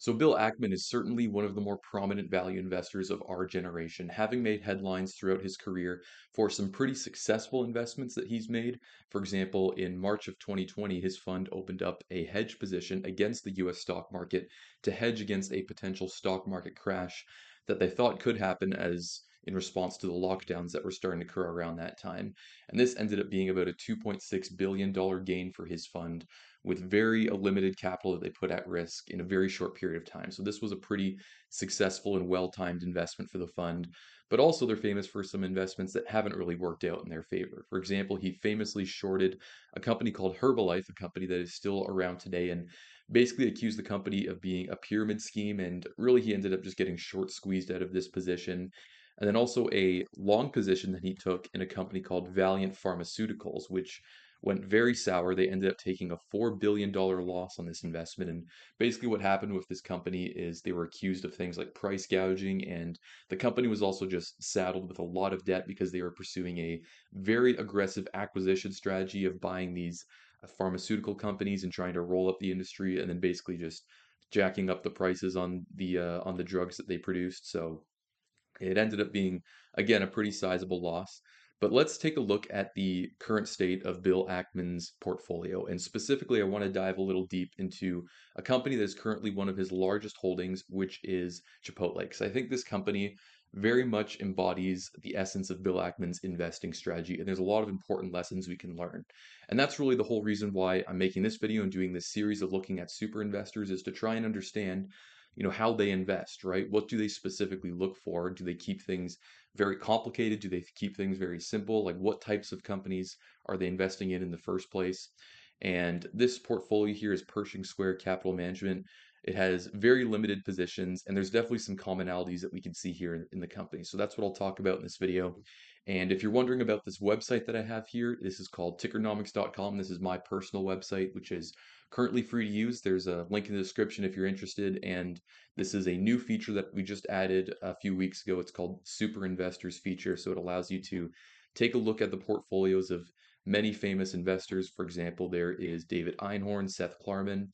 So Bill Ackman is certainly one of the more prominent value investors of our generation, having made headlines throughout his career for some pretty successful investments that he's made. For example, in March of 2020, his fund opened up a hedge position against the US stock market to hedge against a potential stock market crash that they thought could happen as in response to the lockdowns that were starting to occur around that time. And this ended up being about a $2.6 billion gain for his fund with very limited capital that they put at risk in a very short period of time. So this was a pretty successful and well-timed investment for the fund. But also they're famous for some investments that haven't really worked out in their favor. For example, he famously shorted a company called Herbalife, a company that is still around today, and basically accused the company of being a pyramid scheme. And really, he ended up just getting short squeezed out of this position. And then also a long position that he took in a company called Valiant Pharmaceuticals, which went very sour. They ended up taking a $4 billion loss on this investment. And basically, what happened with this company is they were accused of things like price gouging, and the company was also just saddled with a lot of debt because they were pursuing a very aggressive acquisition strategy of buying these pharmaceutical companies and trying to roll up the industry, and then basically just jacking up the prices on the drugs that they produced. So it ended up being, again, a pretty sizable loss. But let's take a look at the current state of Bill Ackman's portfolio. And specifically, I want to dive a little deep into a company that is currently one of his largest holdings, which is Chipotle. Because I think this company very much embodies the essence of Bill Ackman's investing strategy. And there's a lot of important lessons we can learn. And that's really the whole reason why I'm making this video and doing this series of looking at super investors is to try and understand how they invest, right? What do they specifically look for? Do they keep things very complicated? Do they keep things very simple? Like what types of companies are they investing in the first place? And this portfolio here is Pershing Square Capital Management. It has very limited positions, and there's definitely some commonalities that we can see here in the company. So that's what I'll talk about in this video. And if you're wondering about this website that I have here, this is called tickernomics.com. This is my personal website, which is currently free to use. There's a link in the description if you're interested. And this is a new feature that we just added a few weeks ago. It's called Super Investors feature. So it allows you to take a look at the portfolios of many famous investors. For example, there is David Einhorn, Seth Klarman,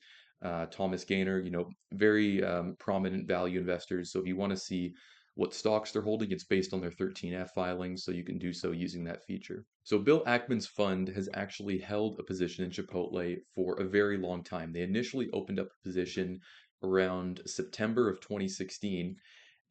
Thomas Gaynor, very prominent value investors. So if you want to see what stocks they're holding, it's based on their 13F filings, so you can do so using that feature. So Bill Ackman's fund has actually held a position in Chipotle for a very long time. They initially opened up a position around September of 2016.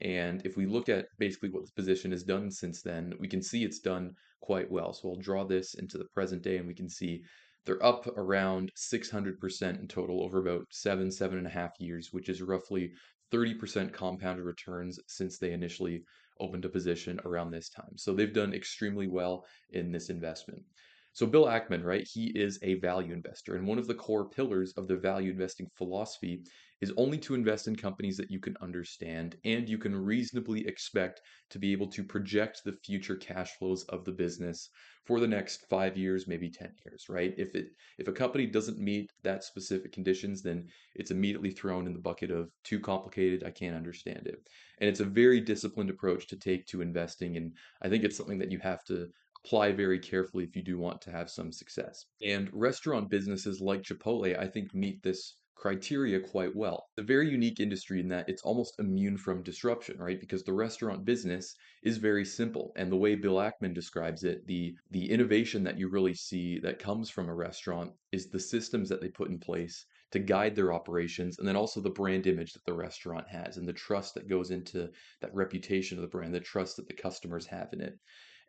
And if we look at basically what this position has done since then, we can see it's done quite well. So I'll draw this into the present day and we can see they're up around 600% in total over about 7.5 years, which is roughly 30% compounded returns since they initially opened a position around this time. So they've done extremely well in this investment. So Bill Ackman, right, he is a value investor. And one of the core pillars of the value investing philosophy is only to invest in companies that you can understand and you can reasonably expect to be able to project the future cash flows of the business for the next 5 years, maybe 10 years, right? If a company doesn't meet that specific conditions, then it's immediately thrown in the bucket of too complicated, I can't understand it. And it's a very disciplined approach to take to investing. And I think it's something that you have to apply very carefully if you do want to have some success. And restaurant businesses like Chipotle, I think, meet this criteria quite well. It's a very unique industry in that it's almost immune from disruption, right? Because the restaurant business is very simple. And the way Bill Ackman describes it, the innovation that you really see that comes from a restaurant is the systems that they put in place to guide their operations, and then also the brand image that the restaurant has and the trust that goes into that reputation of the brand, the trust that the customers have in it.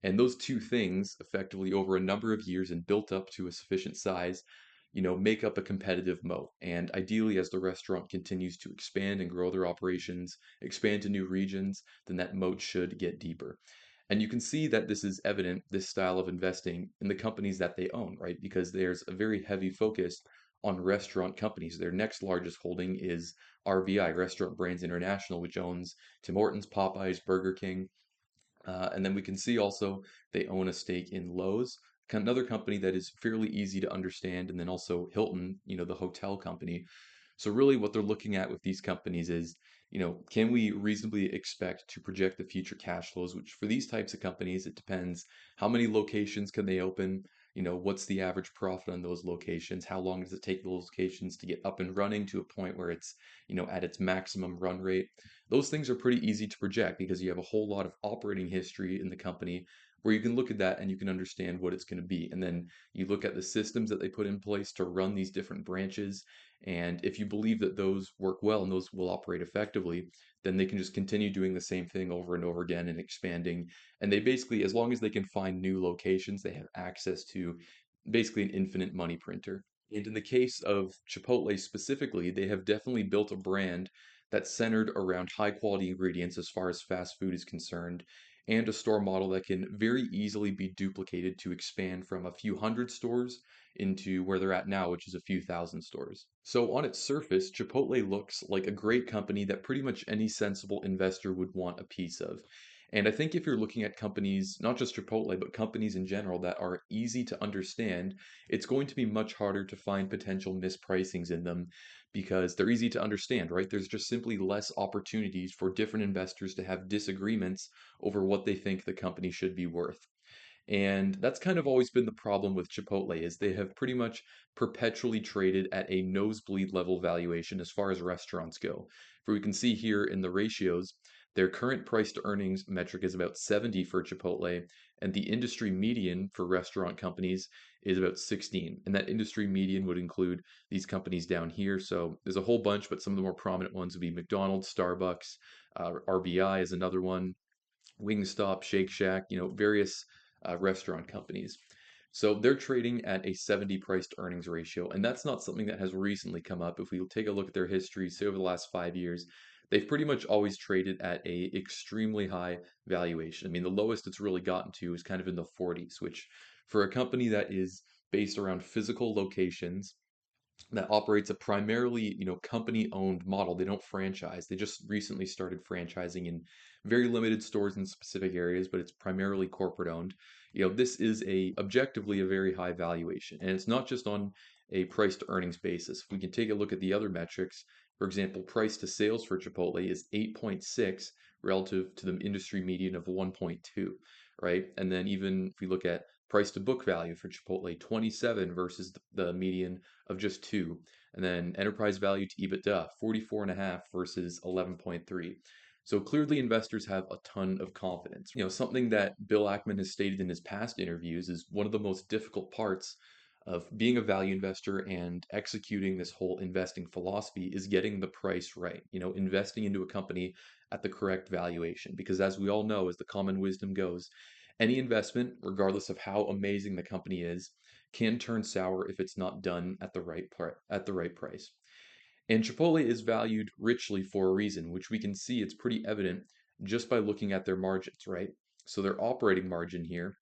And those two things, effectively over a number of years and built up to a sufficient size, make up a competitive moat. And ideally, as the restaurant continues to expand and grow their operations, expand to new regions, then that moat should get deeper. And you can see that this is evident, this style of investing, in the companies that they own, right? Because there's a very heavy focus on restaurant companies. Their next largest holding is RBI, Restaurant Brands International, which owns Tim Hortons, Popeyes, Burger King, and then we can see also they own a stake in Lowe's, another company that is fairly easy to understand, and then also Hilton, the hotel company. So really what they're looking at with these companies is, can we reasonably expect to project the future cash flows, which for these types of companies, it depends how many locations can they open, what's the average profit on those locations? How long does it take those locations to get up and running to a point where it's, at its maximum run rate? Those things are pretty easy to project because you have a whole lot of operating history in the company where you can look at that and you can understand what it's going to be. And then you look at the systems that they put in place to run these different branches. And if you believe that those work well and those will operate effectively, then they can just continue doing the same thing over and over again and expanding. And they basically, as long as they can find new locations, they have access to basically an infinite money printer. And in the case of Chipotle specifically, they have definitely built a brand that's centered around high quality ingredients as far as fast food is concerned, and a store model that can very easily be duplicated to expand from a few hundred stores into where they're at now, which is a few thousand stores. So, on its surface, Chipotle looks like a great company that pretty much any sensible investor would want a piece of. And I think if you're looking at companies, not just Chipotle, but companies in general that are easy to understand, it's going to be much harder to find potential mispricings in them because they're easy to understand, right? There's just simply less opportunities for different investors to have disagreements over what they think the company should be worth. And that's kind of always been the problem with Chipotle is they have pretty much perpetually traded at a nosebleed level valuation as far as restaurants go. For we can see here in the ratios, their current price to earnings metric is about 70 for Chipotle, and the industry median for restaurant companies is about 16. And that industry median would include these companies down here. So there's a whole bunch, but some of the more prominent ones would be McDonald's, Starbucks, RBI is another one, Wingstop, Shake Shack, various restaurant companies. So they're trading at a 70 price to earnings ratio, and that's not something that has recently come up. If we take a look at their history, say over the last 5 years, they've pretty much always traded at a extremely high valuation. I mean, the lowest it's really gotten to is kind of in the 40s, which for a company that is based around physical locations that operates a primarily, company-owned model. They don't franchise. They just recently started franchising in very limited stores in specific areas, but it's primarily corporate owned. This is a objectively a very high valuation, and it's not just on a price to earnings basis. If we can take a look at the other metrics, for example, price to sales for Chipotle is 8.6 relative to the industry median of 1.2, right? And then even if we look at price to book value for Chipotle, 27 versus the median of just 2. And then enterprise value to EBITDA, 44.5 versus 11.3. So clearly investors have a ton of confidence. Something that Bill Ackman has stated in his past interviews is one of the most difficult parts of being a value investor and executing this whole investing philosophy is getting the price right. Investing into a company at the correct valuation. Because as we all know, as the common wisdom goes, any investment, regardless of how amazing the company is, can turn sour if it's not done at the right price. And Chipotle is valued richly for a reason, which we can see it's pretty evident just by looking at their margins, right? So their operating margin here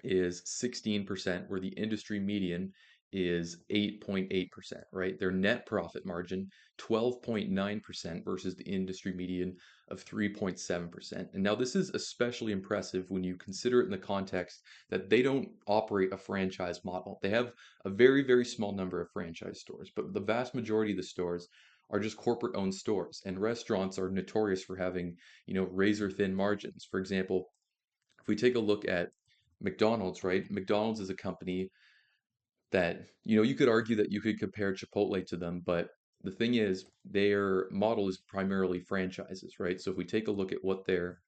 is 16%, where the industry median is 8.8%, right? Their net profit margin, 12.9% versus the industry median of 3.7%. And now this is especially impressive when you consider it in the context that they don't operate a franchise model. They have a very, very small number of franchise stores, but the vast majority of the stores are just corporate owned stores. And restaurants are notorious for having, razor thin margins. For example, if we take a look at McDonald's, right? McDonald's is a company that, you could argue that you could compare Chipotle to them, but the thing is, their model is primarily franchises, right? So if we take a look at what their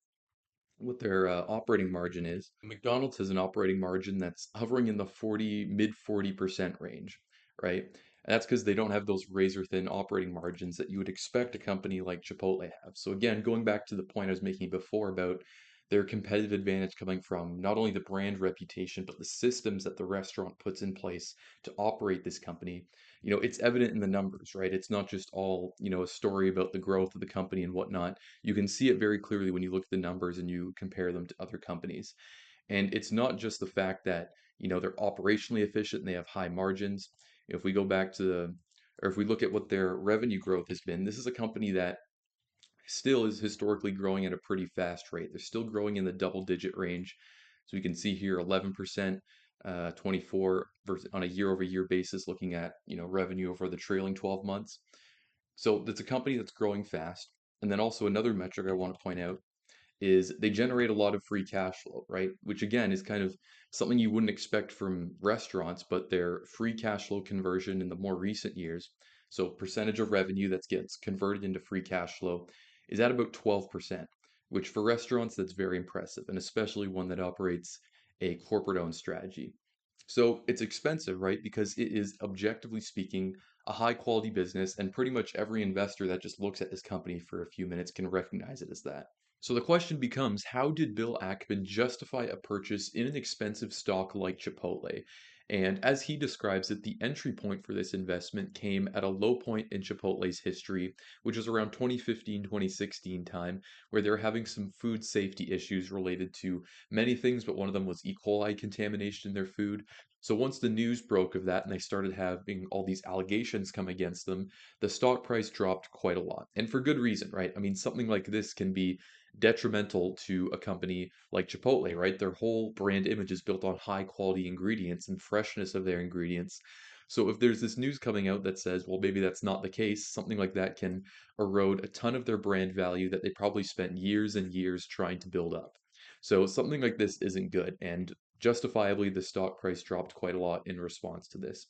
operating margin is, McDonald's has an operating margin that's hovering in the 40, mid 40% range, right? And that's because they don't have those razor thin operating margins that you would expect a company like Chipotle have. So again, going back to the point I was making before about their competitive advantage coming from not only the brand reputation, but the systems that the restaurant puts in place to operate this company. It's evident in the numbers, right? It's not just all, a story about the growth of the company and whatnot. You can see it very clearly when you look at the numbers and you compare them to other companies. And it's not just the fact that, they're operationally efficient and they have high margins. If we go back to or if we look at what their revenue growth has been, this is a company that still is historically growing at a pretty fast rate. They're still growing in the double digit range. So we can see here 11%, 24 versus on a year over year basis, looking at, revenue over the trailing 12 months. So it's a company that's growing fast. And then also another metric I want to point out is they generate a lot of free cash flow, right? Which again is kind of something you wouldn't expect from restaurants, but their free cash flow conversion in the more recent years, so percentage of revenue that gets converted into free cash flow, is at about 12%, which for restaurants, that's very impressive, and especially one that operates a corporate-owned strategy. So it's expensive, right? Because it is, objectively speaking, a high quality business, and pretty much every investor that just looks at this company for a few minutes can recognize it as that. So the question becomes, how did Bill Ackman justify a purchase in an expensive stock like Chipotle? And as he describes it, the entry point for this investment came at a low point in Chipotle's history, which was around 2015, 2016 time, where they were having some food safety issues related to many things, but one of them was E. coli contamination in their food. So once the news broke of that and they started having all these allegations come against them, the stock price dropped quite a lot. And for good reason, right? I mean, something like this can be detrimental to a company like Chipotle, right? Their whole brand image is built on high quality ingredients and freshness of their ingredients. So if there's this news coming out that says, well, maybe that's not the case, something like that can erode a ton of their brand value that they probably spent years and years trying to build up. So something like this isn't good, and justifiably the stock price dropped quite a lot in response to this.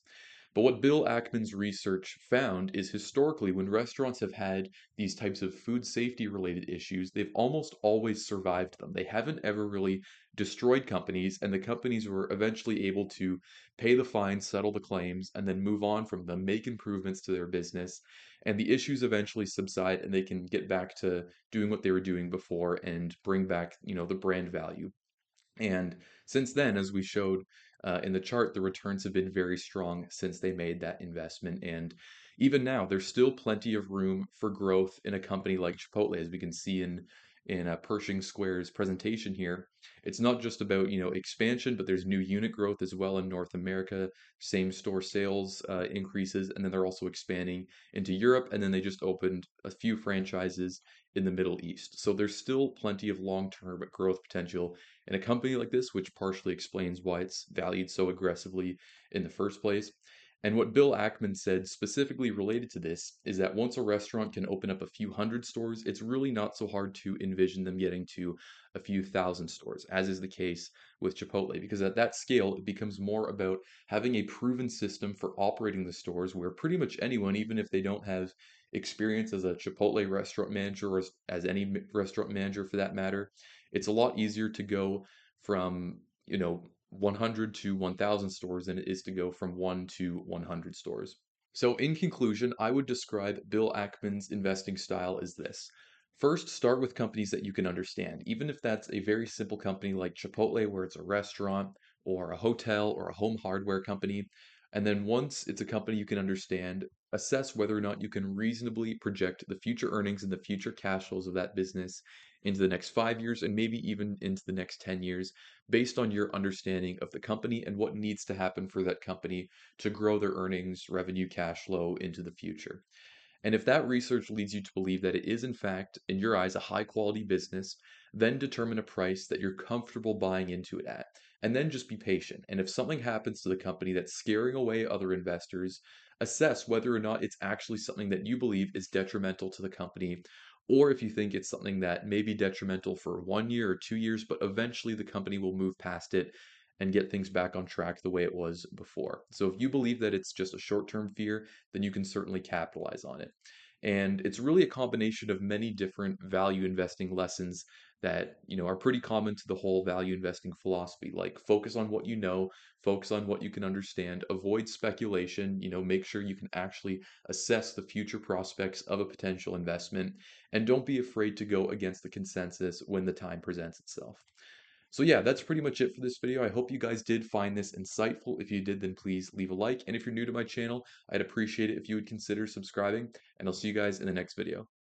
But what Bill Ackman's research found is historically, when restaurants have had these types of food safety related issues, they've almost always survived them. They haven't ever really destroyed companies, and the companies were eventually able to pay the fines, settle the claims, and then move on from them, make improvements to their business, and the issues eventually subside and they can get back to doing what they were doing before and bring back, the brand value. And since then, as we showed in the chart, the returns have been very strong since they made that investment. And even now, there's still plenty of room for growth in a company like Chipotle, as we can see in Pershing Square's presentation here. It's not just about expansion, but there's new unit growth as well in North America, same store sales increases, and then they're also expanding into Europe. And then they just opened a few franchises in the Middle East. So there's still plenty of long-term growth potential in a company like this, which partially explains why it's valued so aggressively in the first place. And what Bill Ackman said specifically related to this is that once a restaurant can open up a few hundred stores, it's really not so hard to envision them getting to a few thousand stores, as is the case with Chipotle, because at that scale, it becomes more about having a proven system for operating the stores where pretty much anyone, even if they don't have experience as a Chipotle restaurant manager or as any restaurant manager for that matter, it's a lot easier to go from, 100 to 1,000 stores than it is to go from 1 to 100 stores. So, in conclusion, I would describe Bill Ackman's investing style as this. First, start with companies that you can understand, even if that's a very simple company like Chipotle, where it's a restaurant or a hotel or a home hardware company. And then once it's a company you can understand, assess whether or not you can reasonably project the future earnings and the future cash flows of that business into the next 5 years and maybe even into the next 10 years based on your understanding of the company and what needs to happen for that company to grow their earnings, revenue, cash flow into the future. And if that research leads you to believe that it is, in fact, in your eyes, a high quality business, then determine a price that you're comfortable buying into it at. And then just be patient. And if something happens to the company that's scaring away other investors, assess whether or not it's actually something that you believe is detrimental to the company, or if you think it's something that may be detrimental for 1 year or 2 years, but eventually the company will move past it and get things back on track the way it was before. So if you believe that it's just a short-term fear, then you can certainly capitalize on it. And it's really a combination of many different value investing lessons that, are pretty common to the whole value investing philosophy. Like focus on what you know, focus on what you can understand, avoid speculation, make sure you can actually assess the future prospects of a potential investment, and don't be afraid to go against the consensus when the time presents itself. So yeah, that's pretty much it for this video. I hope you guys did find this insightful. If you did, then please leave a like. And if you're new to my channel, I'd appreciate it if you would consider subscribing. And I'll see you guys in the next video.